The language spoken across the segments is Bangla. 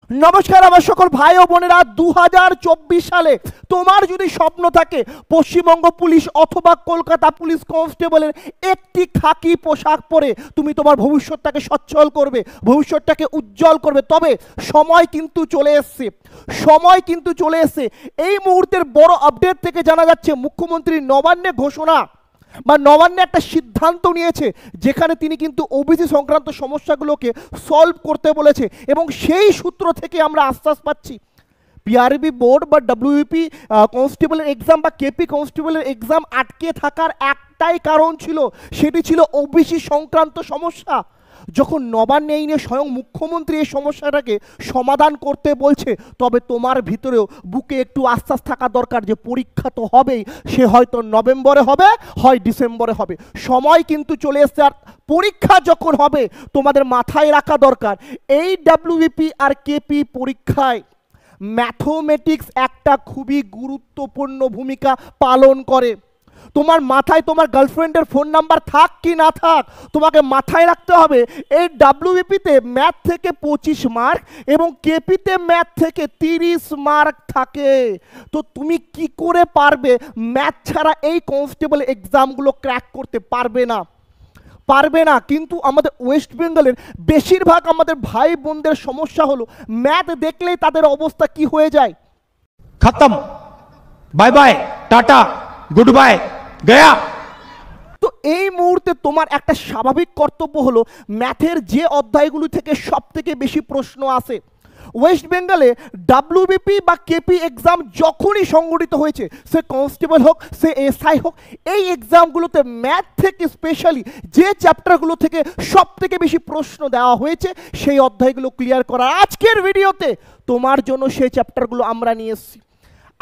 নমস্কার আমার সকল ভাই ও বোনেরা, 2024 সালে তোমার যদি স্বপ্ন থাকে পশ্চিমবঙ্গ পুলিশ অথবা কলকাতা পুলিশ কনস্টেবলের একটি খাকি পোশাক পরে তুমি তোমার ভবিষ্যৎটাকে সচ্ছল করবে, ভবিষ্যৎটাকে উজ্জ্বল করবে, তবে সময় কিন্তু চলে এসছে। এই মুহূর্তের বড় আপডেট থেকে জানা যাচ্ছে মুখ্যমন্ত্রী নবান্নে ঘোষণা বা নবান্নে একটা সিদ্ধান্ত নিয়েছে, যেখানে তিনি কিন্তু ওবিসি সংক্রান্ত সমস্যাগুলোকে সলভ করতে বলেছে এবং সেই সূত্র থেকে আমরা আশ্বাস পাচ্ছি। পিআরবি বোর্ড বা ডব্লিউপি কনস্টেবলের এক্সাম বা কেপি কনস্টেবলের এক্সাম আটকে থাকার একটাই কারণ ছিল, সেটি ছিল ওবিসি সংক্রান্ত সমস্যা। যখন নবান্নে এই নিয়ে স্বয়ং মুখ্যমন্ত্রী এই সমস্যাটাকে সমাধান করতে বলছে, তবে তোমার ভিতরেও বুকে একটু আশ্বাস থাকা দরকার যে পরীক্ষা তো হবেই, সে হয়তো নভেম্বরে হবে, হয় ডিসেম্বরে হবে, সময় কিন্তু চলে এসছে। আর পরীক্ষা যখন হবে তোমাদের মাথায় রাখা দরকার, এই ডব্লিউবিপি আর কেপি পরীক্ষায় ম্যাথমেটিক্স একটা খুবই গুরুত্বপূর্ণ ভূমিকা পালন করে। তোমার মাথায় তোমার গার্লফ্রেন্ডের ফোন নাম্বার থাক কি না থাক, তোমাকে মাথায় রাখতে হবে এই ডব্লিউবিপিতে ম্যাথ থেকে 25 মার্ক এবং কেপিতে ম্যাথ থেকে 30 মার্ক থাকে। তো তুমি কি করে পারবে ম্যাথ ছাড়া এই কনস্টেবল এক্সামগুলো ক্র্যাক করতে? পারবে না। কিন্তু আমাদের ওয়েস্ট বেঙ্গলের বেশিরভাগ আমাদের ভাই বোনদের সমস্যা হলো ম্যাথ দেখলেই তাদের অবস্থা কি হয়ে যায়, खत्म, bye bye, tata, good bye, गया। তো এই মুহূর্তে তোমার একটা স্বাভাবিক কর্তব্য হলো ম্যাথের যে অধ্যায়গুলো থেকে সব থেকে বেশি প্রশ্ন আসে। ওয়েস্ট বেঙ্গলে ডব্লিউবিপি বা কেপি এক্সাম যখনই সংগঠিত হয়েছে, সে কনস্টেবল হোক, সে এসআই হোক, এই এক্সামগুলোতে ম্যাথ থেকে স্পেশালি যে চ্যাপ্টারগুলো থেকে সব থেকে বেশি প্রশ্ন দেওয়া হয়েছে সেই অধ্যায়গুলো ক্লিয়ার করা আজকের ভিডিওতে তোমার জন্য সেই চ্যাপ্টারগুলো আমরা নিয়ে এসেছি।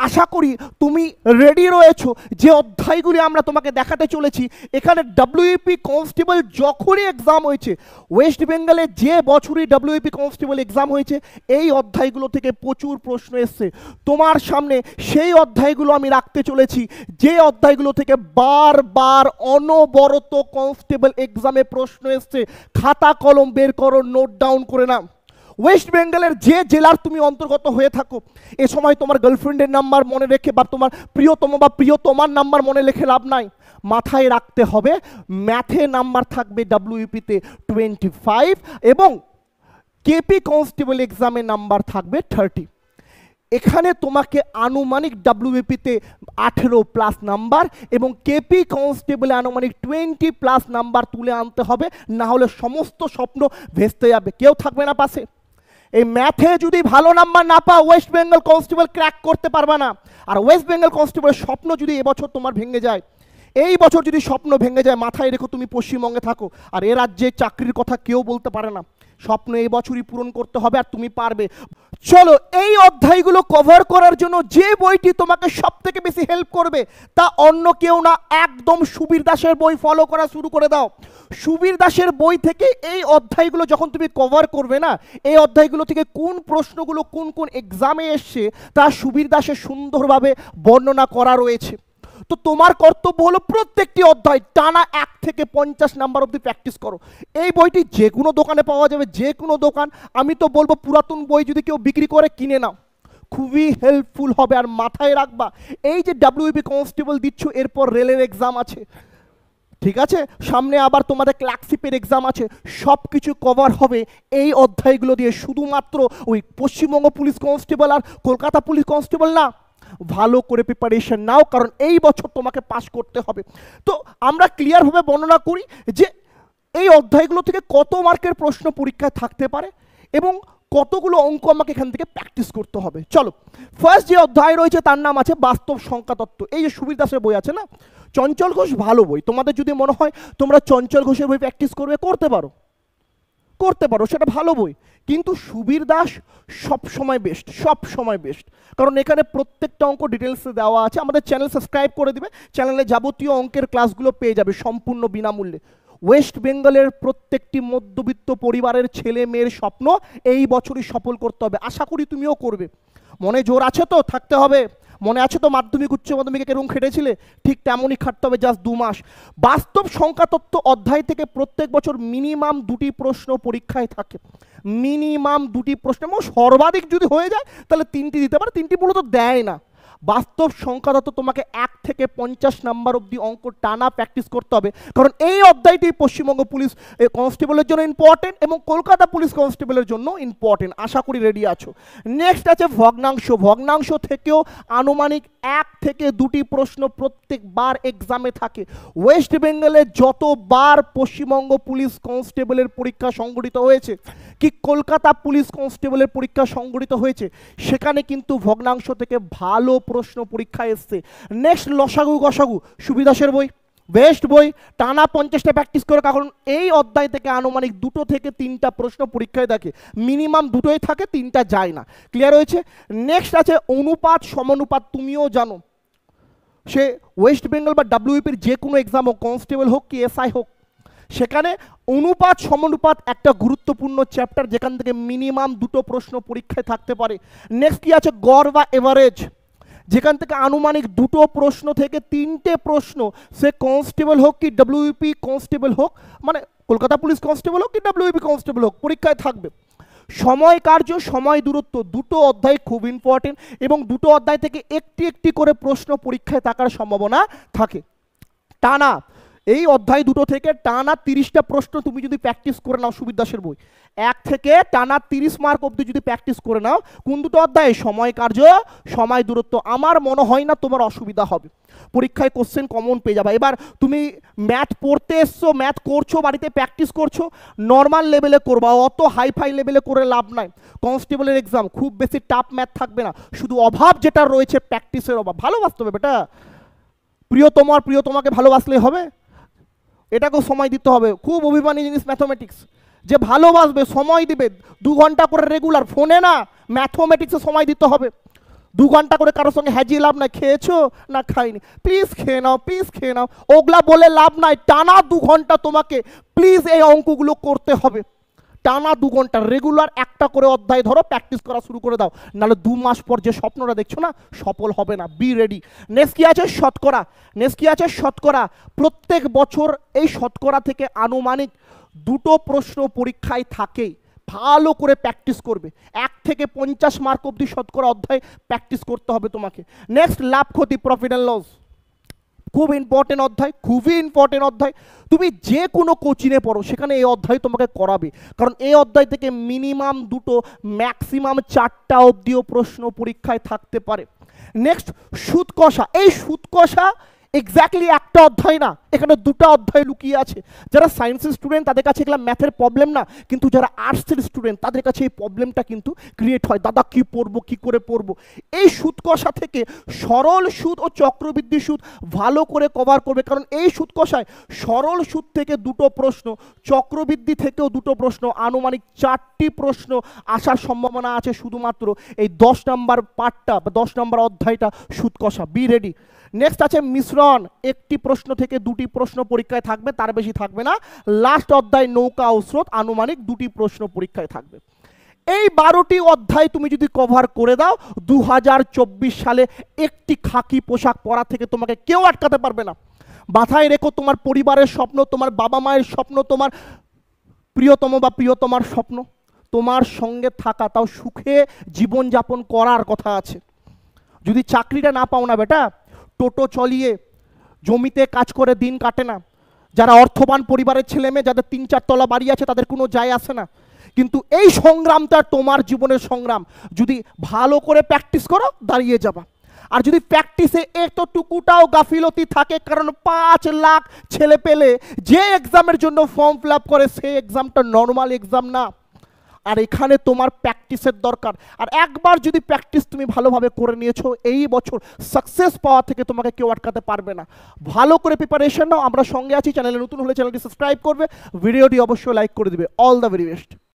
আশা করি তুমি রেডি রয়েছো। যে অধ্যায়গুলি আমরা তোমাকে দেখাতে চলেছি, এখানে ডব্লিউপি কনস্টেবল যখনই এক্সাম হয়েছে, ওয়েস্ট বেঙ্গলে যে বছরই ডব্লিউপি কনস্টেবল এক্সাম হয়েছে, এই অধ্যায়গুলো থেকে প্রচুর প্রশ্ন এসছে। তোমার সামনে সেই অধ্যায়গুলো আমি রাখতে চলেছি, যে অধ্যায়গুলো থেকে বারবার অনবরত কনস্টেবল এক্সামে প্রশ্ন এসছে। খাতা কলম বের করো, নোট ডাউন করে নাও। ওয়েস্ট বেঙ্গলের যে জেলার তুমি অন্তর্গত হয়ে থাকো, এ সময় তোমার গার্লফ্রেন্ডের নাম্বার মনে রেখে বা তোমার প্রিয়তম বা প্রিয়তমার নাম্বার মনে রেখে লাভ নাই। মাথায় রাখতে হবে ম্যাথে নাম্বার থাকবে ডব্লিউপিতে 25 এবং কেপি কনস্টেবল এক্সামে নাম্বার থাকবে 30। এখানে তোমাকে আনুমানিক ডব্লিউবিপিতে 18+ নাম্বার এবং কেপি কনস্টেবলে আনুমানিক 20+ নাম্বার তুলে আনতে হবে, না হলে সমস্ত স্বপ্ন ভেস্তে যাবে, কেউ থাকবে না পাশে। এই ম্যাথে যদি ভালো নাম্বার না পাও, ওয়েস্ট বেঙ্গল কনস্টেবল ক্র্যাক করতে পারবে না। আর ওয়েস্ট বেঙ্গল কনস্টেবলের স্বপ্ন যদি এবছর তোমার ভেঙে যায়, এই বছর যদি স্বপ্ন ভেঙে যায়, মাথায় রেখো তুমি পশ্চিমবঙ্গে থাকো আর এ রাজ্যে চাকরির কথা কেউ বলতে পারে না। স্বপ্ন এই বছরই পূরণ করতে হবে আর তুমি পারবে। চলো, এই অধ্যায়গুলো কভার করার জন্য যে বইটি তোমাকে সব থেকে বেশি হেল্প করবে তা অন্য কেউ না, একদম সুবীর দাসের বই ফলো করা শুরু করে দাও। সুবীর দাসের বই থেকে এই অধ্যায়গুলো যখন তুমি কভার করবে না, এই অধ্যায়গুলো থেকে কোন প্রশ্নগুলো কোন কোন এক্সামে এসছে তা সুবীর দাসের সুন্দরভাবে বর্ণনা করা রয়েছে। তো তোমার কর্তব্য হলো প্রত্যেকটি অধ্যায় টানা 1 থেকে 50 নাম্বার অবধি প্র্যাকটিস করো। এই বইটি যে কোনো দোকানে পাওয়া যাবে, যে কোনো দোকান। আমি তো বলবো পুরাতন বই যদি কেউ বিক্রি করে কিনে নাও, খুবই হেল্পফুল হবে। আর মাথায় রাখবা, এই যে ডব্লিউপি কনস্টেবল দিচ্ছ, এরপর রেলের এক্সাম আছে, ঠিক আছে, সামনে আবার তোমাদের ক্লার্কশিপের এক্সাম আছে, সব কিছু কভার হবে এই অধ্যায়গুলো দিয়ে। শুধুমাত্র ওই পশ্চিমবঙ্গ পুলিশ কনস্টেবল আর কলকাতা পুলিশ কনস্টেবল না, ভালো করে প্রিপারেশন নাও, কারণ এই বছর তোমাকে পাস করতে হবে। তো আমরা ক্লিয়ারভাবে বর্ণনা করি যে এই অধ্যায়গুলো থেকে কত মার্কের প্রশ্ন পরীক্ষায় থাকতে পারে এবং কতগুলো অঙ্ক আমাকে এখান থেকে প্র্যাকটিস করতে হবে। চলো, ফার্স্ট যে অধ্যায় রয়েছে তার নাম আছে বাস্তব সংখ্যাতত্ত্ব। এই যে সুবীর দাসের বই আছে না, চঞ্চল ঘোষ ভালো বই। তোমাদের যদি মনে হয় তোমরা চঞ্চল ঘোষের বই প্র্যাকটিস করবে, করতে পারো, সেটা ভালো বই। কিন্তু সুবীর দাস সব সময় বেস্ট, কারণ এখানে প্রত্যেকটা অঙ্ক ডিটেলসে দেওয়া আছে। আমাদের চ্যানেল সাবস্ক্রাইব করে দিবে, চ্যানেলে যাবতীয় অঙ্কের ক্লাসগুলো পেয়ে যাবে সম্পূর্ণ বিনামূল্যে। ওয়েস্ট বেঙ্গলের প্রত্যেকটি মধ্যবিত্ত পরিবারের ছেলে মেয়ের স্বপ্ন এই বছরই সফল করতে হবে। আশা করি তুমিও করবে। মনে জোর আছে তো? থাকতে হবে। মনে আছে তো মাধ্যমিক উচ্চ মাধ্যমিকে কেরকম খেটেছিলে, ঠিক তেমনই খাটতে হবে, জাস্ট 2 মাস। বাস্তব সংখ্যা তত্ত্ব অধ্যায় থেকে প্রত্যেক বছর মিনিমাম 2টি প্রশ্ন পরীক্ষায় থাকে, মিনিমাম 2টি প্রশ্ন, এবং সর্বাধিক যদি হয়ে যায় তাহলে 3টি দিতে পারে, 3টি মূলত দেয় না। বাস্তব সংখ্যা তত্ত্ব তোমাকে 1 থেকে 50 নাম্বার অবধি অঙ্ক টানা প্র্যাকটিস করতে হবে, কারণ এই অধ্যায়টি পশ্চিমবঙ্গ পুলিশ কনস্টেবলের জন্য ইম্পর্টেন্ট এবং কলকাতা পুলিশ কনস্টেবলের জন্য ইম্পর্টেন্ট। আশা করি রেডি আছো। নেক্সট আছে ভগ্নাংশ। ভগ্নাংশ থেকেও আনুমানিক 1 থেকে 2টি প্রশ্ন প্রত্যেকবার এক্সামে থাকে। ওয়েস্ট বেঙ্গলে যতবার পশ্চিমবঙ্গ পুলিশ কনস্টেবলের পরীক্ষা সংগঠিত হয়েছে কি কলকাতা পুলিশ কনস্টেবলের পরীক্ষা সংগঠিত হয়েছে, সেখানে কিন্তু ভগ্নাংশ থেকে ভালো প্রশ্ন পরীক্ষা এসছে। নেক্সট লসাগু গসাগু, সুবিদাসের বই, বেস্ট বই, টানা 50টা প্র্যাকটিস করে, কারণ এই অধ্যায় থেকে আনুমানিক 2 থেকে 3টা প্রশ্ন পরীক্ষায় থাকে, মিনিমাম 2টোই থাকে, 3টা যায় না। ক্লিয়ার হয়েছে? নেক্সট আছে অনুপাত সমানুপাত। তুমিও জানো সে ওয়েস্ট বেঙ্গল বা ডাব্লিউপির যে কোনো এক্সাম হোক, কনস্টেবল হোক কি এসআই হোক, সেখানে অনুপাত সমানুপাত একটা গুরুত্বপূর্ণ চ্যাপ্টার, যেখান থেকে মিনিমাম 2টো প্রশ্ন পরীক্ষায় থাকতে পারে। নেক্সট কি আছে গড় বা এভারেজ, যেখান থেকে আনুমানিক 2টো প্রশ্ন থেকে 3টে প্রশ্ন, সে কনস্টেবল হোক কি ডাব্লিউপি কনস্টেবল হোক, মানে কলকাতা পুলিশ কনস্টেবল হোক কি ডাব্লিউপি কনস্টেবল হোক, পরীক্ষায় থাকবে। সময় কার্য সময় দূরত্ব, 2টো অধ্যায় খুব ইম্পর্টেন্ট এবং 2টো অধ্যায় থেকে একটি একটি করে প্রশ্ন পরীক্ষায় থাকার সম্ভাবনা থাকে। টানা এই অধ্যায় 2টো থেকে টানা 30টা প্রশ্ন তুমি যদি প্র্যাকটিস করে নাও, সুবিদাসের বই 1 থেকে টানা 30 মার্ক অবধি যদি প্র্যাকটিস করে নাও, কোন 2টো অধ্যায়? সময় কার্য সময় দূরত্ব। আমার মনে হয় না তোমার অসুবিধা হবে, পরীক্ষায় কোশ্চেন কমন পেয়ে যাবে। এবার তুমি ম্যাথ পড়তে এসছো, ম্যাথ করছো, বাড়িতে প্র্যাকটিস করছো, নর্মাল লেভেলে করবা, অত হাইফাই লেভেলে করে লাভ নাই। কনস্টেবলের এক্সাম খুব বেশি টাফ ম্যাথ থাকবে না, শুধু অভাব যেটা রয়েছে প্র্যাকটিসের অভাব। ভালোবাসতে হবে বেটা, প্রিয়তমাকে ভালোবাসলেই হবে? এটাকেও সময় দিতে হবে। খুব অভিমানী জিনিস ম্যাথমেটিক্স, যে ভালোবাসবে সময় দিবে 2 ঘন্টা করে রেগুলার, ফোনে না, ম্যাথমেটিক্সে সময় দিতে হবে। 2 ঘন্টা করে কারোর সঙ্গে হ্যাজিয়ে লাভ নাই, খেয়েছো না খাইনি, প্লিজ খেয়ে নাও, প্লিজ খেয়ে নাও, ওগুলা বলে লাভ নাই। টানা 2 ঘন্টা তোমাকে প্লিজ এই অঙ্কগুলো করতে হবে, টানা 2 ঘন্টা রেগুলার একটা করে অধ্যায় ধরো, প্র্যাকটিস করা শুরু করে দাও, নাহলে 2 মাস পর যে স্বপ্নটা দেখছো না, সফল হবে না। B ready. নেক্সট কি আছে শতকরা। নেক্সট কি আছে শতকরা। প্রত্যেক বছর এই শতকরা থেকে আনুমানিক 2টো প্রশ্ন পরীক্ষায় থাকে, ভালো করে প্র্যাকটিস করবে। 1 থেকে 50 মার্ক অবধি শতকরা অধ্যায় প্র্যাকটিস করতে হবে তোমাকে। নেক্সট লাভ ক্ষতি, প্রফিট অ্যান্ড লস, খুব ইম্পর্টেন্ট অধ্যায়, খুবই ইম্পর্টেন্ট অধ্যায়। তুমি যে কোনো কোচিংয়ে পড়ো, সেখানে এই অধ্যায় তোমাকে করাবে, কারণ এই অধ্যায় থেকে মিনিমাম 2টো ম্যাক্সিমাম 4টা অবধিও প্রশ্ন পরীক্ষায় থাকতে পারে। নেক্সট সুদ কষা। এই সুদ কষা এক্স্যাক্টলি একটা অধ্যায় না, এখানে 2টা অধ্যায় লুকিয়ে আছে। যারা সায়েন্সের স্টুডেন্ট তাদের কাছে এগুলো ম্যাথের প্রবলেম না, কিন্তু যারা আর্টসের স্টুডেন্ট তাদের কাছে এই প্রবলেমটা কিন্তু ক্রিয়েট হয়, দাদা কি পড়বো, কি করে পড়বো। এই সুদ কষা থেকে সরল সুদ ও চক্রবৃদ্ধি সুদ ভালো করে কভার করবে, কারণ এই সুদ কষায় সরল সুদ থেকে 2টো প্রশ্ন, চক্রবৃদ্ধি থেকেও 2টো প্রশ্ন, আনুমানিক 4টি প্রশ্ন আসার সম্ভাবনা আছে শুধুমাত্র এই 10 নম্বর পার্টটা বা 10 নম্বর অধ্যায়টা সুদ কষা। B ready. নেক্সট আছে মিশ্রণ। 1টি প্রশ্ন থেকে 2টি প্রশ্ন পরীক্ষায় থাকবে, তার বেশি থাকবে না। লাস্ট অধ্যায় নৌকা ও স্রোত, আনুমানিক 2টি প্রশ্ন পরীক্ষায় থাকবে। এই 12টি অধ্যায় তুমি যদি কভার করে দাও, 2024 সালে একটি খাকি পোশাক পরা থেকে তোমাকে কেউ আটকাতে পারবে না। মাথায় রেখো, তোমার পরিবারের স্বপ্ন, তোমার বাবা মায়ের স্বপ্ন, তোমার প্রিয়তম বা প্রিয়তমার স্বপ্ন তোমার সঙ্গে থাকা, তাও সুখে জীবনযাপন করার কথা আছে। যদি চাকরিটা না পাও না বেটা, টোটো চলিয়ে জমিতে কাজ করে দিন কাটে না। যারা অর্থবান পরিবারের ছেলে মেয়ে, যাদের 3-4 তলা বাড়ি আছে, তাদের কোনো যায় আসে না। কিন্তু এই সংগ্রামটা তোমার জীবনের সংগ্রাম, যদি ভালো করে প্র্যাকটিস করো দাঁড়িয়ে যাবা। আর যদি প্র্যাকটিসে এতটুকুটাও গাফিলতি থাকে, কারণ 5 লাখ ছেলে পেলে যে এক্সামের জন্য ফর্ম ফিল আপ করে, সেই এক্সামটা নর্মাল এক্সাম না, আর এখানে তোমার প্র্যাকটিসের দরকার। আর একবার যদি প্র্যাকটিস তুমি ভালোভাবে করে নিয়েছো, এই বছর সাকসেস পাওয়া থেকে তোমাকে কেউ আটকাতে পারবে না। ভালো করে প্রিপারেশন নাও, আমরা সঙ্গে আছি। চ্যানেলে নতুন হলে চ্যানেলটি সাবস্ক্রাইব করবে, ভিডিওটি অবশ্যই লাইক করে দিবে। All the very best.